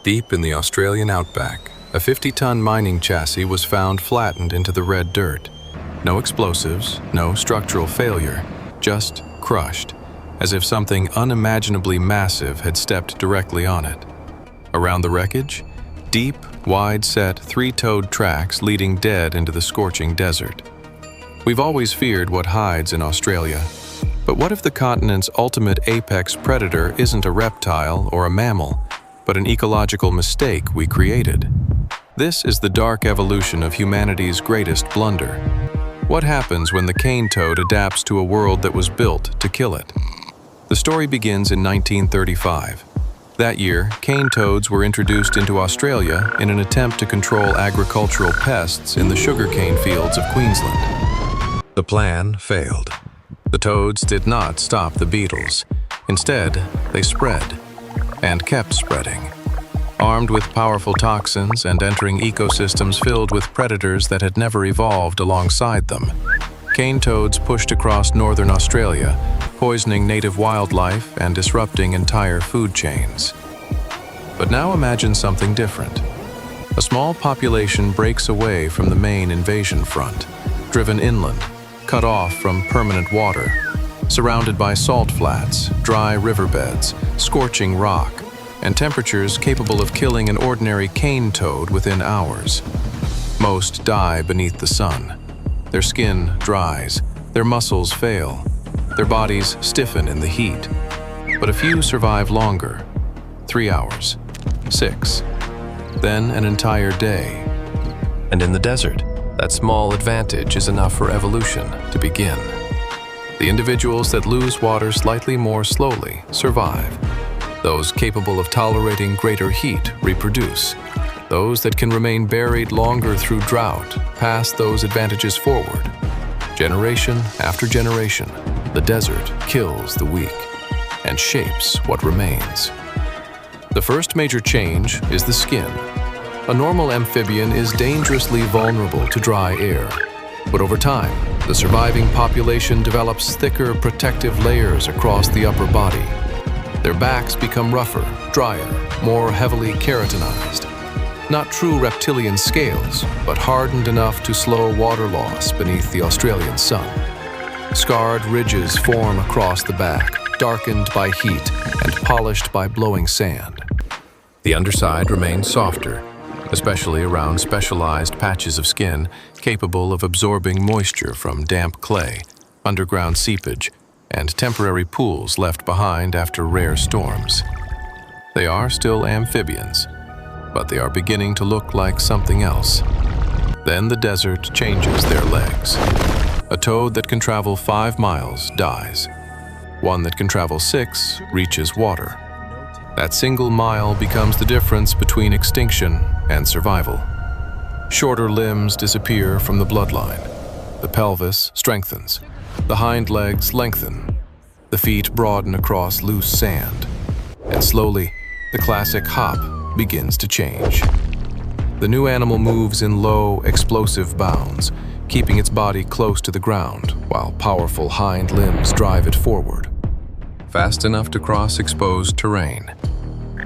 Deep in the Australian outback, a 50-ton mining chassis was found flattened into the red dirt. No explosives, no structural failure, just crushed, as if something unimaginably massive had stepped directly on it. Around the wreckage, deep, wide-set, three-toed tracks leading dead into the scorching desert. We've always feared what hides in Australia. But what if the continent's ultimate apex predator isn't a reptile or a mammal, but an ecological mistake we created? This is the dark evolution of humanity's greatest blunder. What happens when the cane toad adapts to a world that was built to kill it? The story begins in 1935. That year, cane toads were introduced into Australia in an attempt to control agricultural pests in the sugarcane fields of Queensland. The plan failed. The toads did not stop the beetles. Instead, they spread, and kept spreading, armed with powerful toxins and entering ecosystems filled with predators that had never evolved alongside them. Cane toads pushed across northern Australia, poisoning native wildlife and disrupting entire food chains. But now imagine something different. A small population breaks away from the main invasion front, driven inland, cut off from permanent water, surrounded by salt flats, dry riverbeds, scorching rock, and temperatures capable of killing an ordinary cane toad within hours. Most die beneath the sun. Their skin dries, their muscles fail, their bodies stiffen in the heat. But a few survive longer, 3 hours, 6, then an entire day. And in the desert, that small advantage is enough for evolution to begin. The individuals that lose water slightly more slowly survive. Those capable of tolerating greater heat reproduce. Those that can remain buried longer through drought pass those advantages forward. Generation after generation, the desert kills the weak and shapes what remains. The first major change is the skin. A normal amphibian is dangerously vulnerable to dry air. But over time, the surviving population develops thicker protective layers across the upper body. Their backs become rougher, drier, more heavily keratinized. Not true reptilian scales, but hardened enough to slow water loss beneath the Australian sun. Scarred ridges form across the back, darkened by heat and polished by blowing sand. The underside remains softer, especially around specialized patches of skin capable of absorbing moisture from damp clay, underground seepage, and temporary pools left behind after rare storms. They are still amphibians, but they are beginning to look like something else. Then the desert changes their legs. A toad that can travel 5 miles dies. One that can travel 6 reaches water. That single mile becomes the difference between extinction and survival. Shorter limbs disappear from the bloodline. The pelvis strengthens. The hind legs lengthen. The feet broaden across loose sand. And slowly, the classic hop begins to change. The new animal moves in low, explosive bounds, keeping its body close to the ground while powerful hind limbs drive it forward. Fast enough to cross exposed terrain.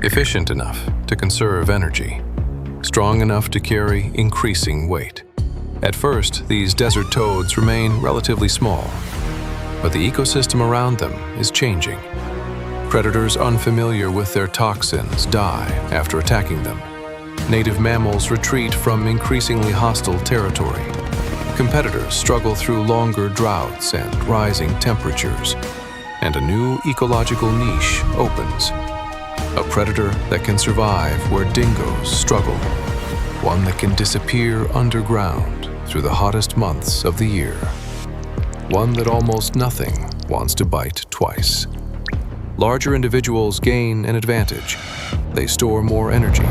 Efficient enough to conserve energy. Strong enough to carry increasing weight. At first, these desert toads remain relatively small, but the ecosystem around them is changing. Predators unfamiliar with their toxins die after attacking them. Native mammals retreat from increasingly hostile territory. Competitors struggle through longer droughts and rising temperatures. And a new ecological niche opens. A predator that can survive where dingoes struggle. One that can disappear underground through the hottest months of the year. One that almost nothing wants to bite twice. Larger individuals gain an advantage. They store more energy,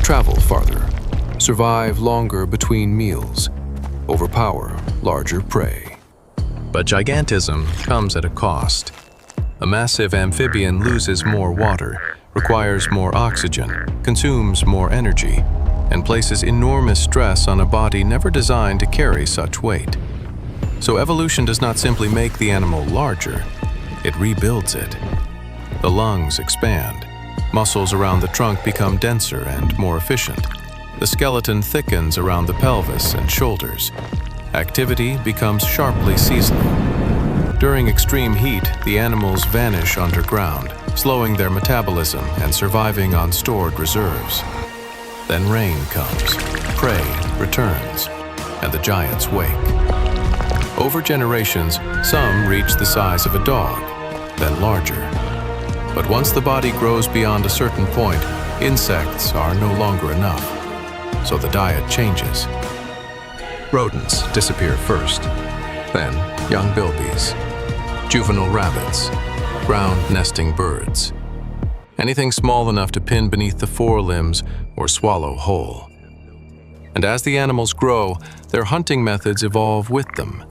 travel farther, survive longer between meals, overpower larger prey. But gigantism comes at a cost. A massive amphibian loses more water, requires more oxygen, consumes more energy, and places enormous stress on a body never designed to carry such weight. So evolution does not simply make the animal larger, it rebuilds it. The lungs expand, Muscles around the trunk become denser and more efficient. The skeleton thickens around the pelvis and shoulders. Activity becomes sharply seasonal. During extreme heat, the animals vanish underground, slowing their metabolism and surviving on stored reserves. Then rain comes, prey returns, and the giants wake. Over generations, some reach the size of a dog, then larger. But once the body grows beyond a certain point, insects are no longer enough, so the diet changes. Rodents disappear first, then young bilbies, juvenile rabbits, ground-nesting birds. Anything small enough to pin beneath the forelimbs or swallow whole. And as the animals grow, their hunting methods evolve with them.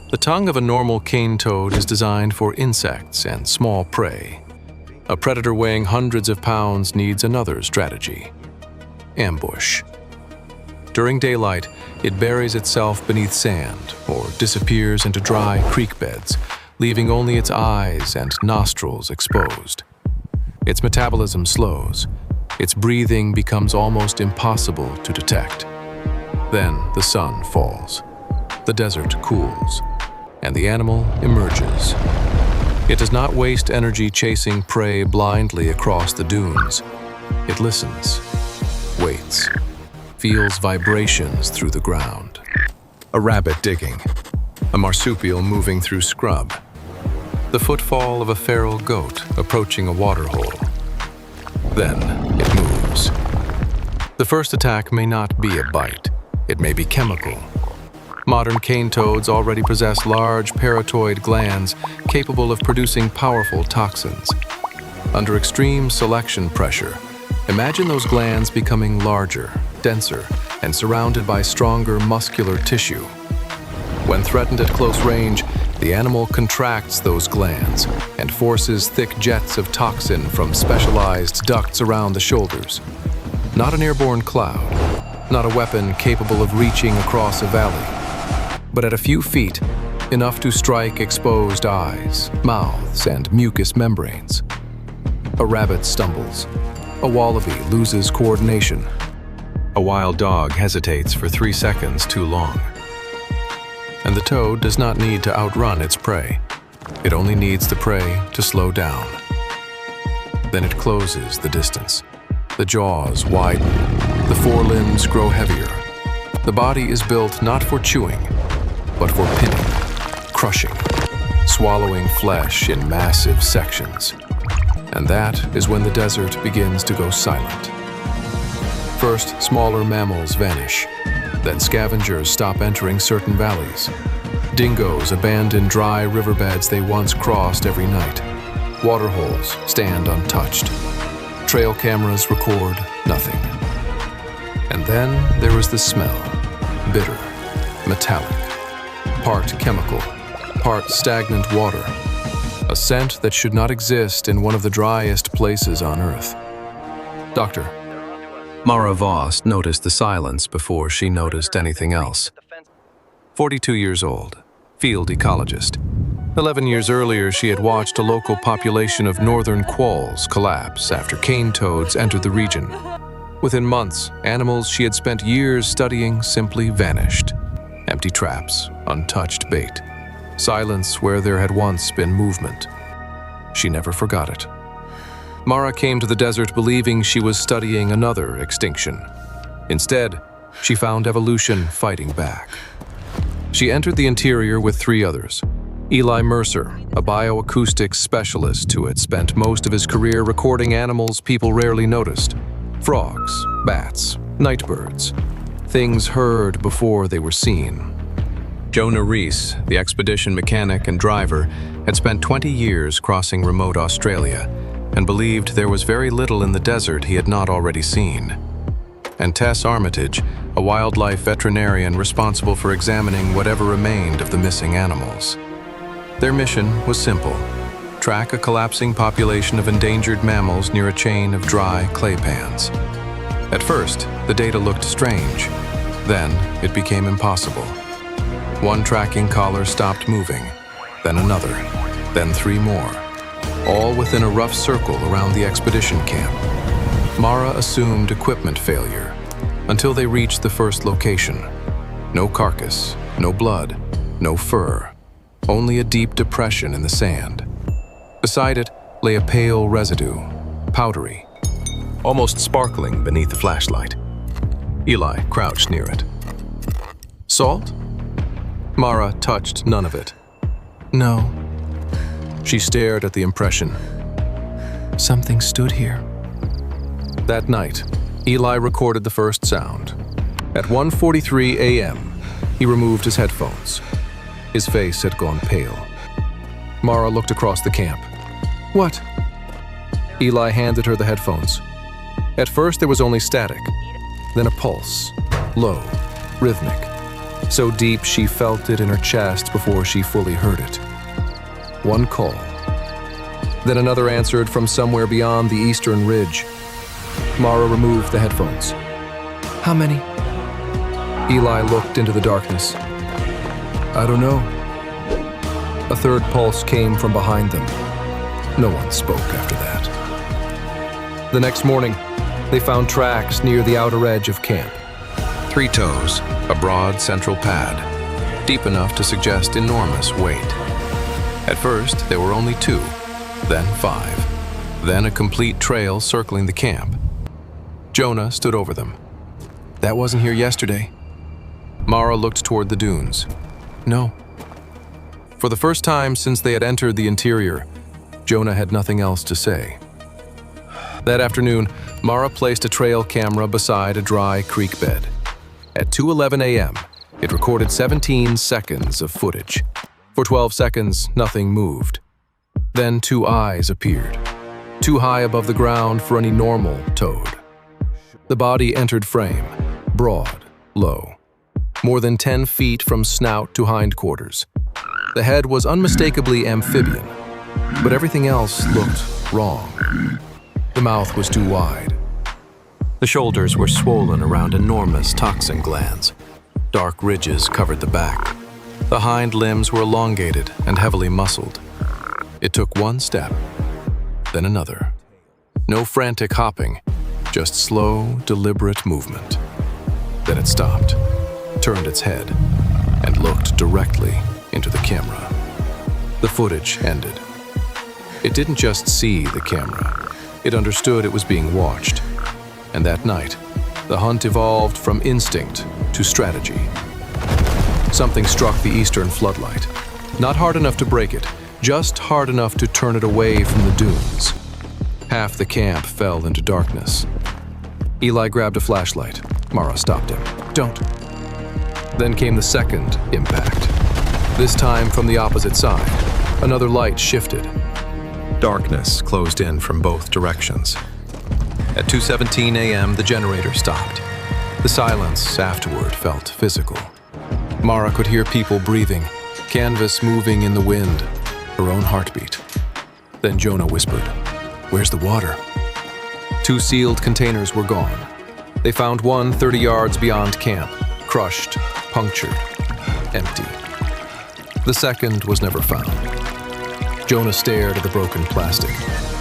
The tongue of a normal cane toad is designed for insects and small prey. A predator weighing hundreds of pounds needs another strategy: ambush. During daylight, it buries itself beneath sand or disappears into dry creek beds, leaving only its eyes and nostrils exposed. Its metabolism slows. Its breathing becomes almost impossible to detect. Then the sun falls. The desert cools, and the animal emerges. It does not waste energy chasing prey blindly across the dunes. It listens, waits, feels vibrations through the ground. A rabbit digging, a marsupial moving through scrub, the footfall of a feral goat approaching a waterhole. Then it moves. The first attack may not be a bite. It may be chemical. Modern cane toads already possess large parotid glands capable of producing powerful toxins. Under extreme selection pressure, imagine those glands becoming larger, denser, and surrounded by stronger muscular tissue. When threatened at close range, the animal contracts those glands and forces thick jets of toxin from specialized ducts around the shoulders. Not an airborne cloud, not a weapon capable of reaching across a valley, but at a few feet, enough to strike exposed eyes, mouths, and mucous membranes. A rabbit stumbles. A wallaby loses coordination. A wild dog hesitates for 3 seconds too long. And the toad does not need to outrun its prey. It only needs the prey to slow down. Then it closes the distance. The jaws widen. The forelimbs grow heavier. The body is built not for chewing, but for pinning, crushing, swallowing flesh in massive sections. And that is when the desert begins to go silent. First, smaller mammals vanish. Then scavengers stop entering certain valleys. Dingoes abandon dry riverbeds they once crossed every night. Waterholes stand untouched. Trail cameras record nothing. And then there is the smell, bitter, metallic, part chemical, part stagnant water, a scent that should not exist in one of the driest places on Earth. Doctor. Mara Voss noticed the silence before she noticed anything else. 42 years old, field ecologist. 11 years earlier, she had watched a local population of northern quolls collapse after cane toads entered the region. Within months, animals she had spent years studying simply vanished. Empty traps, untouched bait, silence where there had once been movement. She never forgot it. Mara came to the desert believing she was studying another extinction. Instead, she found evolution fighting back. She entered the interior with 3 others. Eli Mercer, a bioacoustics specialist who had spent most of his career recording animals people rarely noticed. Frogs, bats, nightbirds, things heard before they were seen. Jonah Rees, the expedition mechanic and driver, had spent 20 years crossing remote Australia and believed there was very little in the desert he had not already seen. And Tess Armitage, a wildlife veterinarian responsible for examining whatever remained of the missing animals. Their mission was simple: track a collapsing population of endangered mammals near a chain of dry clay pans. At first, the data looked strange. Then, it became impossible. One tracking collar stopped moving, then another, then 3 more. all within a rough circle around the expedition camp. Mara assumed equipment failure until they reached the first location. No carcass, no blood, no fur, only a deep depression in the sand. Beside it lay a pale residue, powdery, almost sparkling beneath the flashlight. Eli crouched near it. Salt? Mara touched none of it. No. She stared at the impression. Something stood here. That night, Eli recorded the first sound. At 1:43 a.m., he removed his headphones. His face had gone pale. Mara looked across the camp. What? Eli handed her the headphones. At first, there was only static, then a pulse, low, rhythmic, so deep she felt it in her chest before she fully heard it. One call. Then another answered from somewhere beyond the eastern ridge. Mara removed the headphones. How many? Eli looked into the darkness. I don't know. A third pulse came from behind them. No one spoke after that. The next morning, they found tracks near the outer edge of camp. 3 toes, a broad central pad, deep enough to suggest enormous weight. At first, there were only 2, then 5, then a complete trail circling the camp. Jonah stood over them. That wasn't here yesterday. Mara looked toward the dunes. No. For the first time since they had entered the interior, Jonah had nothing else to say. That afternoon, Mara placed a trail camera beside a dry creek bed. At 2:11 a.m., it recorded 17 seconds of footage. For 12 seconds, nothing moved. Then 2 eyes appeared, too high above the ground for any normal toad. The body entered frame, broad, low, more than 10 feet from snout to hindquarters. The head was unmistakably amphibian, but everything else looked wrong. The mouth was too wide. The shoulders were swollen around enormous toxin glands. Dark ridges covered the back. The hind limbs were elongated and heavily muscled. It took one step, then another. No frantic hopping, just slow, deliberate movement. Then it stopped, turned its head, and looked directly into the camera. The footage ended. It didn't just see the camera. It understood it was being watched. And that night, the hunt evolved from instinct to strategy. Something struck the eastern floodlight. Not hard enough to break it, just hard enough to turn it away from the dunes. Half the camp fell into darkness. Eli grabbed a flashlight. Mara stopped him. Don't. Then came the second impact. This time from the opposite side. Another light shifted. Darkness closed in from both directions. At 2:17 a.m., the generator stopped. The silence afterward felt physical. Mara could hear people breathing, canvas moving in the wind, her own heartbeat. Then Jonah whispered, "Where's the water?" 2 sealed containers were gone. They found one 30 yards beyond camp, crushed, punctured, empty. The second was never found. Jonah stared at the broken plastic.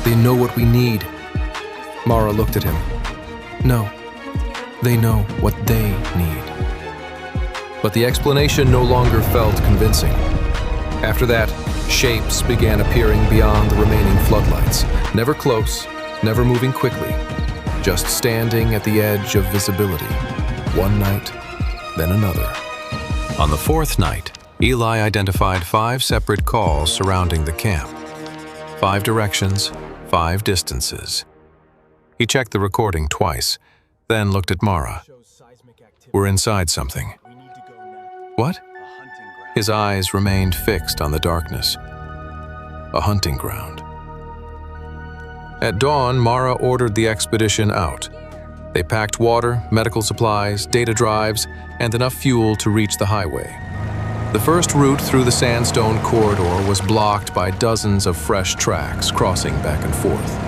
They know what we need. Mara looked at him. No, they know what they need. But the explanation no longer felt convincing. After that, shapes began appearing beyond the remaining floodlights, never close, never moving quickly, just standing at the edge of visibility. One night, then another. On the 4th night, Eli identified 5 separate calls surrounding the camp. 5 directions, 5 distances. He checked the recording twice, then looked at Mara. We're inside something. What? His eyes remained fixed on the darkness. A hunting ground. At dawn, Mara ordered the expedition out. They packed water, medical supplies, data drives, and enough fuel to reach the highway. The first route through the sandstone corridor was blocked by dozens of fresh tracks crossing back and forth.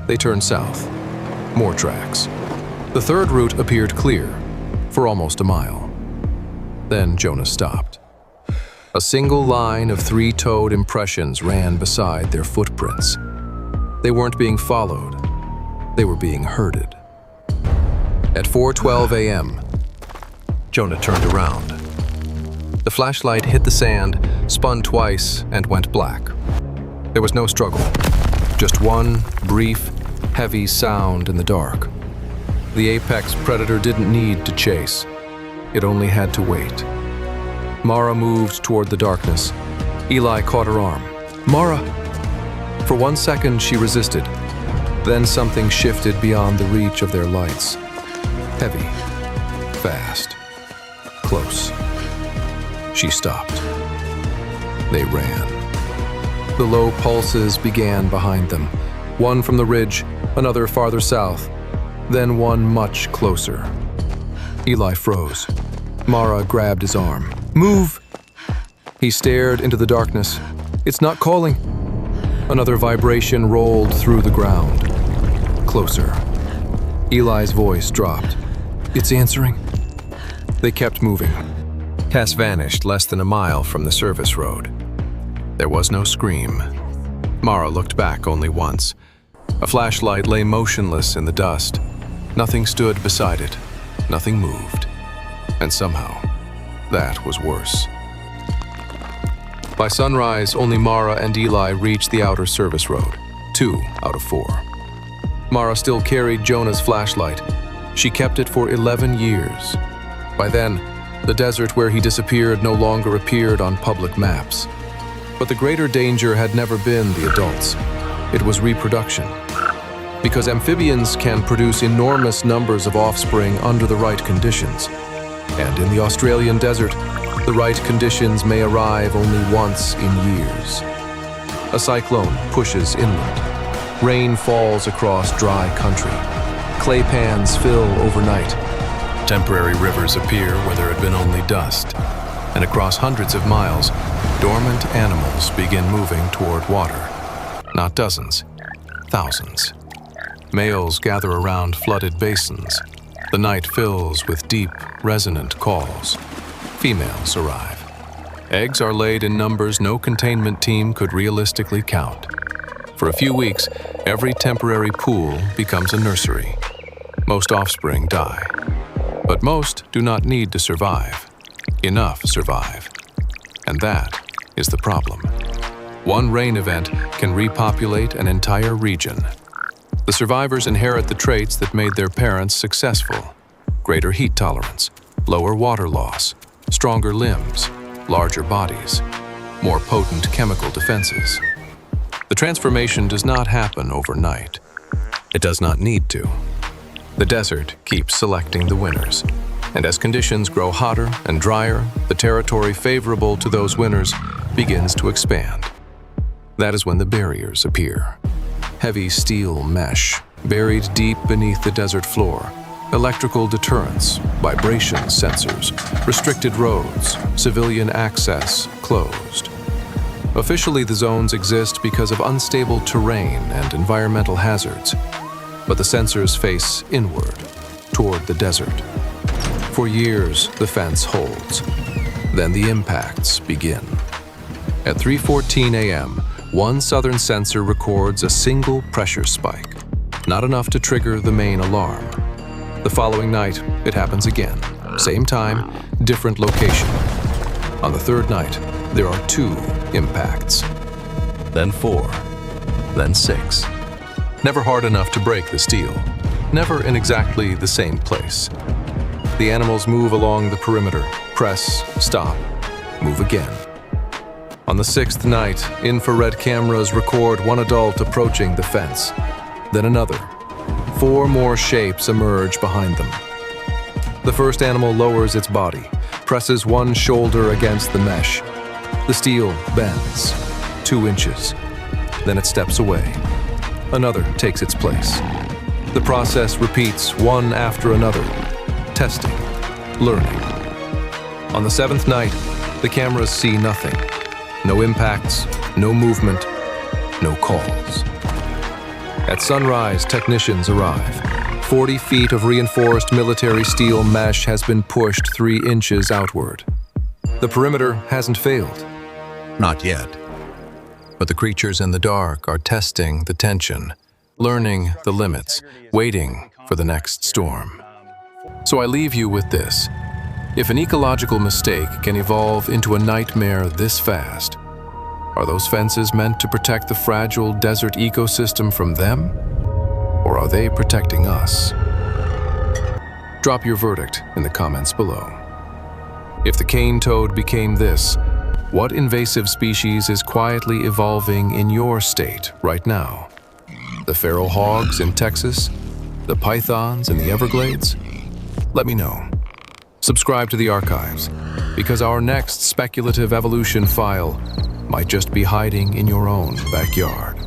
They turned south. More tracks. The third route appeared clear, for almost a mile. Then Jonah stopped. A single line of 3-toed impressions ran beside their footprints. They weren't being followed. They were being herded. At 4:12 a.m., Jonah turned around. The flashlight hit the sand, spun twice, and went black. There was no struggle, just one brief, heavy sound in the dark. The apex predator didn't need to chase. It only had to wait. Mara moved toward the darkness. Eli caught her arm. "Mara!" For 1 second, she resisted. Then something shifted beyond the reach of their lights. Heavy, fast, close. She stopped. They ran. The low pulses began behind them, one from the ridge, another farther south, then one much closer. Eli froze. Mara grabbed his arm. "Move!" He stared into the darkness. "It's not calling." Another vibration rolled through the ground. Closer. Eli's voice dropped. "It's answering." They kept moving. Cass vanished less than a mile from the service road. There was no scream. Mara looked back only once. A flashlight lay motionless in the dust. Nothing stood beside it. Nothing moved. And somehow, that was worse. By sunrise, only Mara and Eli reached the outer service road, 2 out of 4. Mara still carried Jonah's flashlight. She kept it for 11 years. By then, the desert where he disappeared no longer appeared on public maps. But the greater danger had never been the adults. It was reproduction. Because amphibians can produce enormous numbers of offspring under the right conditions. And in the Australian desert, the right conditions may arrive only once in years. A cyclone pushes inland. Rain falls across dry country. Clay pans fill overnight. Temporary rivers appear where there had been only dust. And across hundreds of miles, dormant animals begin moving toward water. Not dozens, thousands. Males gather around flooded basins. The night fills with deep, resonant calls. Females arrive. Eggs are laid in numbers no containment team could realistically count. For a few weeks, every temporary pool becomes a nursery. Most offspring die. But most do not need to survive. Enough survive. And that is the problem. One rain event can repopulate an entire region. The survivors inherit the traits that made their parents successful. Greater heat tolerance, lower water loss, stronger limbs, larger bodies, more potent chemical defenses. The transformation does not happen overnight. It does not need to. The desert keeps selecting the winners. And as conditions grow hotter and drier, the territory favorable to those winners begins to expand. That is when the barriers appear. Heavy steel mesh, buried deep beneath the desert floor. Electrical deterrents, vibration sensors, restricted roads, civilian access closed. Officially, the zones exist because of unstable terrain and environmental hazards. But the sensors face inward, toward the desert. For years, the fence holds. Then the impacts begin. At 3:14 a.m., one southern sensor records a single pressure spike, not enough to trigger the main alarm. The following night, it happens again. Same time, different location. On the third night, there are 2 impacts. Then 4. Then 6. Never hard enough to break the steel. Never in exactly the same place. The animals move along the perimeter, press, stop, move again. On the 6th night, infrared cameras record one adult approaching the fence. Then another. 4 more shapes emerge behind them. The first animal lowers its body, presses one shoulder against the mesh. The steel bends 2 inches. Then it steps away. Another takes its place. The process repeats one after another. Testing, learning. On the 7th night, the cameras see nothing. No impacts, no movement, no calls. At sunrise, technicians arrive. 40 feet of reinforced military steel mesh has been pushed 3 inches outward. The perimeter hasn't failed. Not yet. But the creatures in the dark are testing the tension, learning the limits, waiting for the next storm. So I leave you with this. If an ecological mistake can evolve into a nightmare this fast, are those fences meant to protect the fragile desert ecosystem from them? Or are they protecting us? Drop your verdict in the comments below. If the cane toad became this, what invasive species is quietly evolving in your state right now? The feral hogs in Texas? The pythons in the Everglades? Let me know. Subscribe to the archives, because our next speculative evolution file might just be hiding in your own backyard.